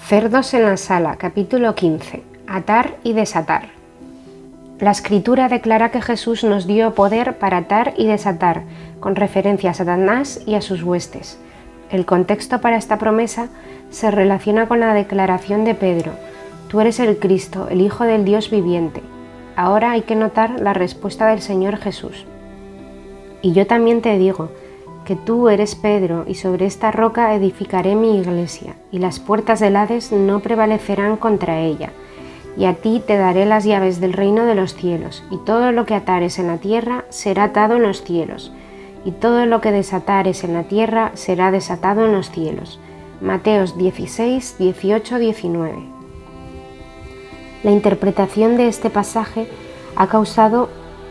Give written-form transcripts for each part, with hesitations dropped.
Cerdos en la sala, capítulo 15. Atar y desatar. La Escritura declara que Jesús nos dio poder para atar y desatar, con referencia a Satanás y a sus huestes. El contexto para esta promesa se relaciona con la declaración de Pedro: «Tú eres el Cristo, el Hijo del Dios viviente». Ahora hay que notar la respuesta del Señor Jesús: «Y yo también te digo que tú eres Pedro, y sobre esta roca edificaré mi iglesia, y las puertas del Hades no prevalecerán contra ella. Y a ti te daré las llaves del reino de los cielos, y todo lo que atares en la tierra será atado en los cielos, y todo lo que desatares en la tierra será desatado en los cielos». Mateos 16, 18, 19. La interpretación de este pasaje ha causado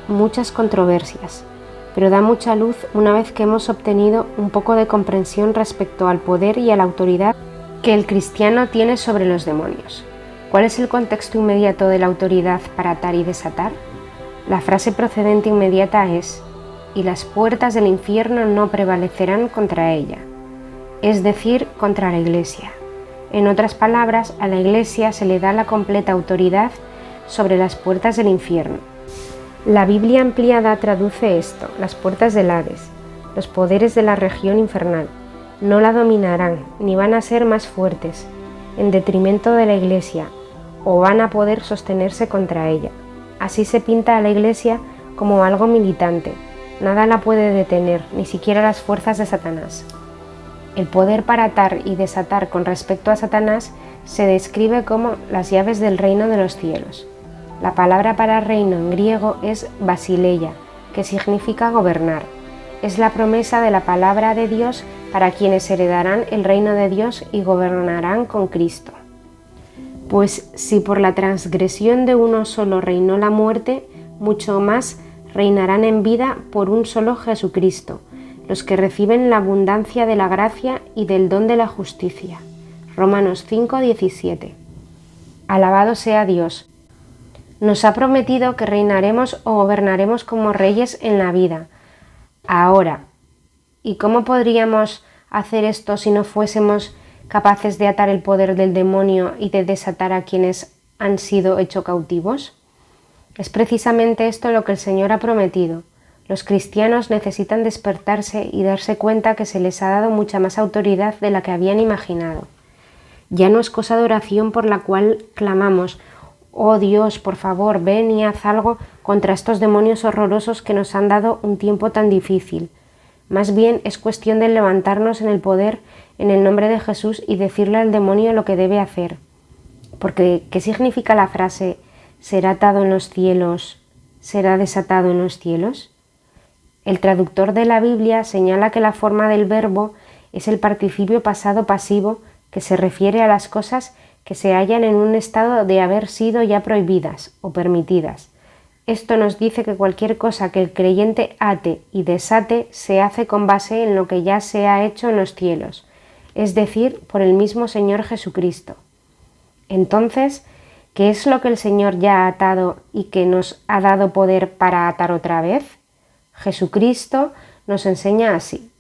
muchas controversias, pero da mucha luz una vez que hemos obtenido un poco de comprensión respecto al poder y a la autoridad que el cristiano tiene sobre los demonios. ¿Cuál es el contexto inmediato de la autoridad para atar y desatar? La frase procedente inmediata es: «y las puertas del infierno no prevalecerán contra ella», es decir, contra la Iglesia. En otras palabras, a la Iglesia se le da la completa autoridad sobre las puertas del infierno. La Biblia ampliada traduce esto: las puertas del Hades, los poderes de la región infernal, no la dominarán ni van a ser más fuertes en detrimento de la Iglesia, o van a poder sostenerse contra ella. Así se pinta a la Iglesia como algo militante. Nada la puede detener, ni siquiera las fuerzas de Satanás. El poder para atar y desatar con respecto a Satanás se describe como las llaves del reino de los cielos. La palabra para reino en griego es basileia, que significa gobernar. Es la promesa de la palabra de Dios para quienes heredarán el reino de Dios y gobernarán con Cristo. Pues si por la transgresión de uno solo reinó la muerte, mucho más reinarán en vida por un solo Jesucristo, los que reciben la abundancia de la gracia y del don de la justicia. Romanos 5, 17. Alabado sea Dios. Nos ha prometido que reinaremos o gobernaremos como reyes en la vida, ahora. ¿Y cómo podríamos hacer esto si no fuésemos capaces de atar el poder del demonio y de desatar a quienes han sido hechos cautivos? Es precisamente esto lo que el Señor ha prometido. Los cristianos necesitan despertarse y darse cuenta que se les ha dado mucha más autoridad de la que habían imaginado. Ya no es cosa de oración por la cual clamamos: «Oh Dios, por favor, ven y haz algo contra estos demonios horrorosos que nos han dado un tiempo tan difícil». Más bien es cuestión de levantarnos en el poder en el nombre de Jesús y decirle al demonio lo que debe hacer. Porque, ¿qué significa la frase «será atado en los cielos, será desatado en los cielos»? El traductor de la Biblia señala que la forma del verbo es el participio pasado pasivo, que se refiere a las cosas que se hallan en un estado de haber sido ya prohibidas o permitidas. Esto nos dice que cualquier cosa que el creyente ate y desate se hace con base en lo que ya se ha hecho en los cielos, es decir, por el mismo Señor Jesucristo. Entonces, ¿qué es lo que el Señor ya ha atado y que nos ha dado poder para atar otra vez? Jesucristo nos enseña así: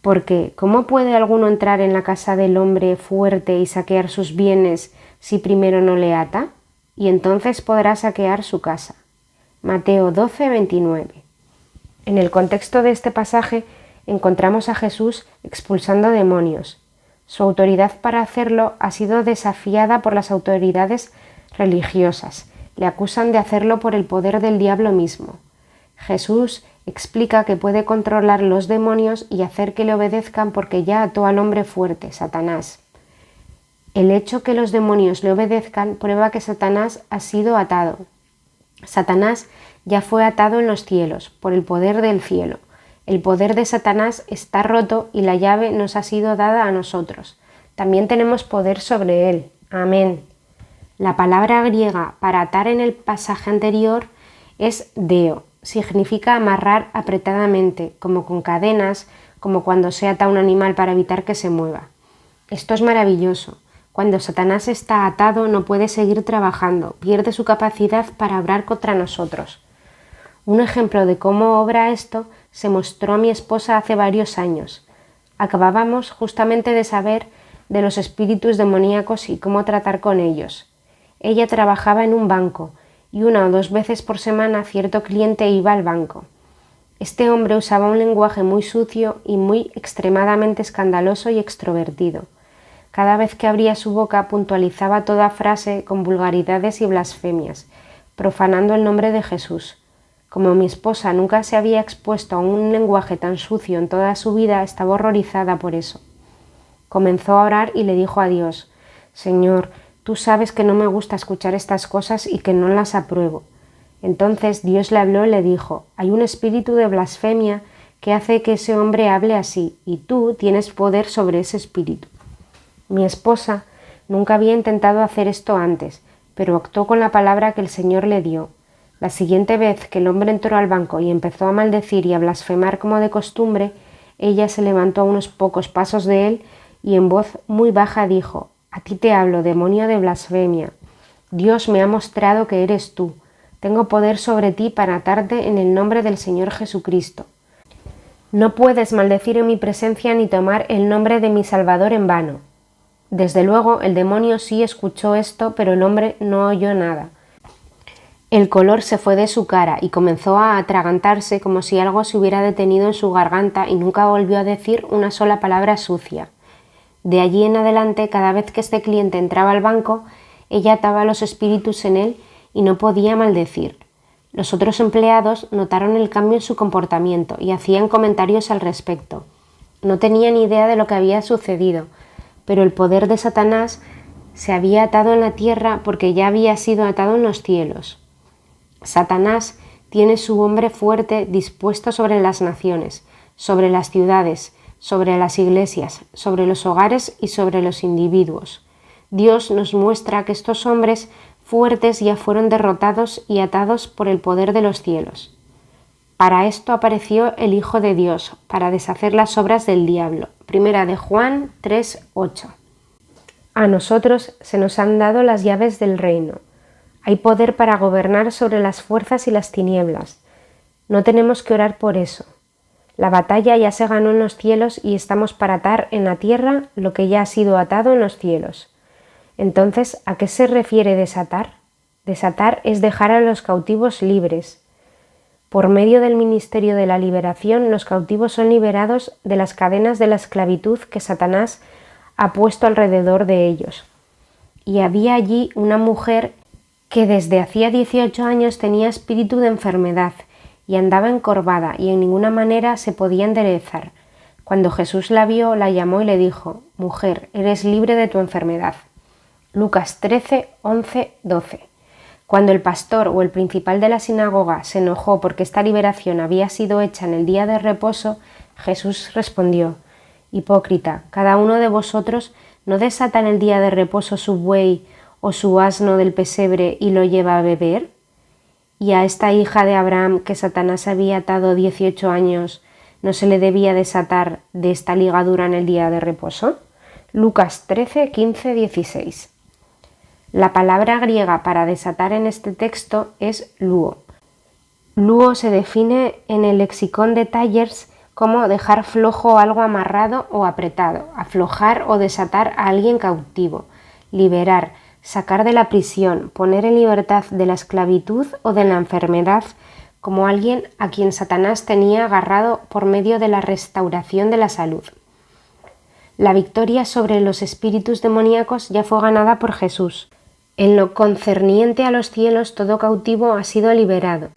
porque ¿cómo puede alguno entrar en la casa del hombre fuerte y saquear sus bienes si primero no le ata? Y entonces podrá saquear su casa. Mateo 12, 29. En el contexto de este pasaje encontramos a Jesús expulsando demonios. Su autoridad para hacerlo ha sido desafiada por las autoridades religiosas. Le acusan de hacerlo por el poder del diablo mismo. Jesús explica que puede controlar los demonios y hacer que le obedezcan porque ya ató al hombre fuerte, Satanás. El hecho que los demonios le obedezcan prueba que Satanás ha sido atado. Satanás ya fue atado en los cielos, por el poder del cielo. El poder de Satanás está roto y la llave nos ha sido dada a nosotros. También tenemos poder sobre él. Amén. La palabra griega para atar en el pasaje anterior es deo. Significa amarrar apretadamente, como con cadenas, como cuando se ata un animal para evitar que se mueva. Esto es maravilloso. Cuando Satanás está atado no puede seguir trabajando, pierde su capacidad para obrar contra nosotros. Un ejemplo de cómo obra esto se mostró a mi esposa hace varios años. Acabábamos justamente de saber de los espíritus demoníacos y cómo tratar con ellos. Ella trabajaba en un banco y 1 o 2 veces por semana cierto cliente iba al banco. Este hombre usaba un lenguaje muy sucio y muy extremadamente escandaloso y extrovertido. Cada vez que abría su boca puntualizaba toda frase con vulgaridades y blasfemias, profanando el nombre de Jesús. Como mi esposa nunca se había expuesto a un lenguaje tan sucio en toda su vida, estaba horrorizada por eso. Comenzó a orar y le dijo a Dios: «Señor, tú sabes que no me gusta escuchar estas cosas y que no las apruebo». Entonces Dios le habló y le dijo: «Hay un espíritu de blasfemia que hace que ese hombre hable así, y tú tienes poder sobre ese espíritu». Mi esposa nunca había intentado hacer esto antes, pero actuó con la palabra que el Señor le dio. La siguiente vez que el hombre entró al banco y empezó a maldecir y a blasfemar como de costumbre, ella se levantó a unos pocos pasos de él y en voz muy baja dijo: «A ti te hablo, demonio de blasfemia. Dios me ha mostrado que eres tú. Tengo poder sobre ti para atarte en el nombre del Señor Jesucristo. No puedes maldecir en mi presencia ni tomar el nombre de mi Salvador en vano». Desde luego, el demonio sí escuchó esto, pero el hombre no oyó nada. El color se fue de su cara y comenzó a atragantarse como si algo se hubiera detenido en su garganta y nunca volvió a decir una sola palabra sucia. De allí en adelante, cada vez que este cliente entraba al banco, ella ataba los espíritus en él y no podía maldecir. Los otros empleados notaron el cambio en su comportamiento y hacían comentarios al respecto. No tenían idea de lo que había sucedido, pero el poder de Satanás se había atado en la tierra porque ya había sido atado en los cielos. Satanás tiene su hombre fuerte dispuesto sobre las naciones, sobre las ciudades, sobre las iglesias, sobre los hogares y sobre los individuos. Dios nos muestra que estos hombres fuertes ya fueron derrotados y atados por el poder de los cielos. Para esto apareció el Hijo de Dios, para deshacer las obras del diablo. Primera de Juan 3:8. A nosotros se nos han dado las llaves del reino. Hay poder para gobernar sobre las fuerzas y las tinieblas. No tenemos que orar por eso. La batalla ya se ganó en los cielos y estamos para atar en la tierra lo que ya ha sido atado en los cielos. Entonces, ¿a qué se refiere desatar? Desatar es dejar a los cautivos libres. Por medio del ministerio de la liberación, los cautivos son liberados de las cadenas de la esclavitud que Satanás ha puesto alrededor de ellos. Y había allí una mujer que desde hacía 18 años tenía espíritu de enfermedad y andaba encorvada y en ninguna manera se podía enderezar. Cuando Jesús la vio, la llamó y le dijo: «Mujer, eres libre de tu enfermedad». Lucas 13, 11, 12. Cuando el pastor o el principal de la sinagoga se enojó porque esta liberación había sido hecha en el día de reposo, Jesús respondió: «Hipócrita, cada uno de vosotros no desata en el día de reposo su buey o su asno del pesebre y lo lleva a beber. Y a esta hija de Abraham que Satanás había atado 18 años, ¿no se le debía desatar de esta ligadura en el día de reposo?» Lucas 13, 15, 16. La palabra griega para desatar en este texto es luo. Luo se define en el lexicón de Tyers como dejar flojo algo amarrado o apretado, aflojar o desatar a alguien cautivo, liberar, sacar de la prisión, poner en libertad de la esclavitud o de la enfermedad, como alguien a quien Satanás tenía agarrado por medio de la restauración de la salud. La victoria sobre los espíritus demoníacos ya fue ganada por Jesús. En lo concerniente a los cielos, todo cautivo ha sido liberado.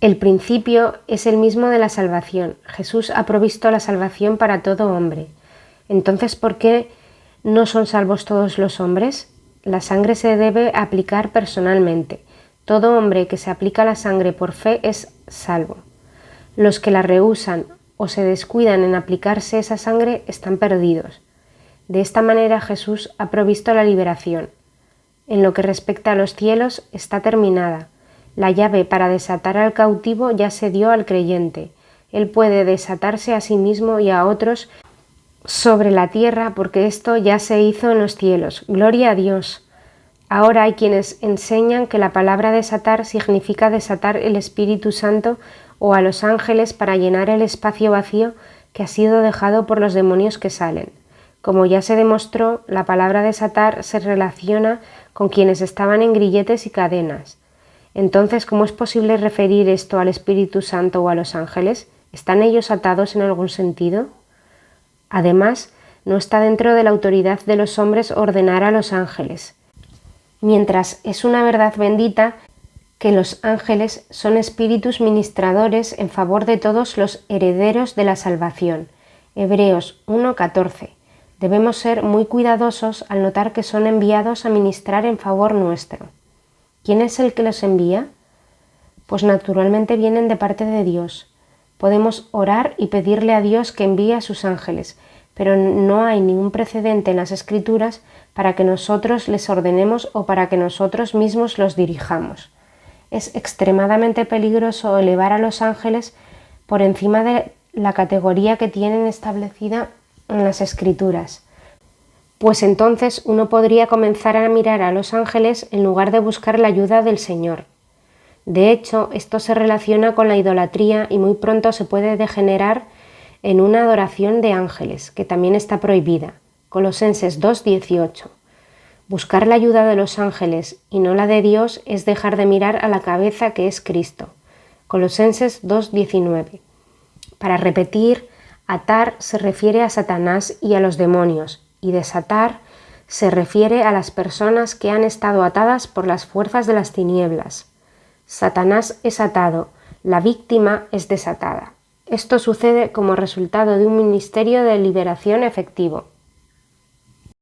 El principio es el mismo de la salvación. Jesús ha provisto la salvación para todo hombre. Entonces, ¿por qué no son salvos todos los hombres? La sangre se debe aplicar personalmente. Todo hombre que se aplica la sangre por fe es salvo. Los que la rehúsan o se descuidan en aplicarse esa sangre están perdidos. De esta manera Jesús ha provisto la liberación. En lo que respecta a los cielos, está terminada. La llave para desatar al cautivo ya se dio al creyente. Él puede desatarse a sí mismo y a otros sobre la tierra porque esto ya se hizo en los cielos. ¡Gloria a Dios! Ahora hay quienes enseñan que la palabra desatar significa desatar el Espíritu Santo o a los ángeles para llenar el espacio vacío que ha sido dejado por los demonios que salen. Como ya se demostró, la palabra desatar se relaciona con quienes estaban en grilletes y cadenas. Entonces, ¿cómo es posible referir esto al Espíritu Santo o a los ángeles? ¿Están ellos atados en algún sentido? Además, no está dentro de la autoridad de los hombres ordenar a los ángeles, mientras es una verdad bendita que los ángeles son espíritus ministradores en favor de todos los herederos de la salvación. Hebreos 1:14. Debemos ser muy cuidadosos al notar que son enviados a ministrar en favor nuestro. ¿Quién es el que los envía? Pues naturalmente vienen de parte de Dios. Podemos orar y pedirle a Dios que envíe a sus ángeles, pero no hay ningún precedente en las Escrituras para que nosotros les ordenemos o para que nosotros mismos los dirijamos. Es extremadamente peligroso elevar a los ángeles por encima de la categoría que tienen establecida en las Escrituras, pues entonces uno podría comenzar a mirar a los ángeles en lugar de buscar la ayuda del Señor. De hecho, esto se relaciona con la idolatría y muy pronto se puede degenerar en una adoración de ángeles, que también está prohibida. Colosenses 2:18. Buscar la ayuda de los ángeles y no la de Dios es dejar de mirar a la cabeza que es Cristo. Colosenses 2:19. Para repetir, atar se refiere a Satanás y a los demonios, y desatar se refiere a las personas que han estado atadas por las fuerzas de las tinieblas. Satanás es atado, la víctima es desatada. Esto sucede como resultado de un ministerio de liberación efectivo.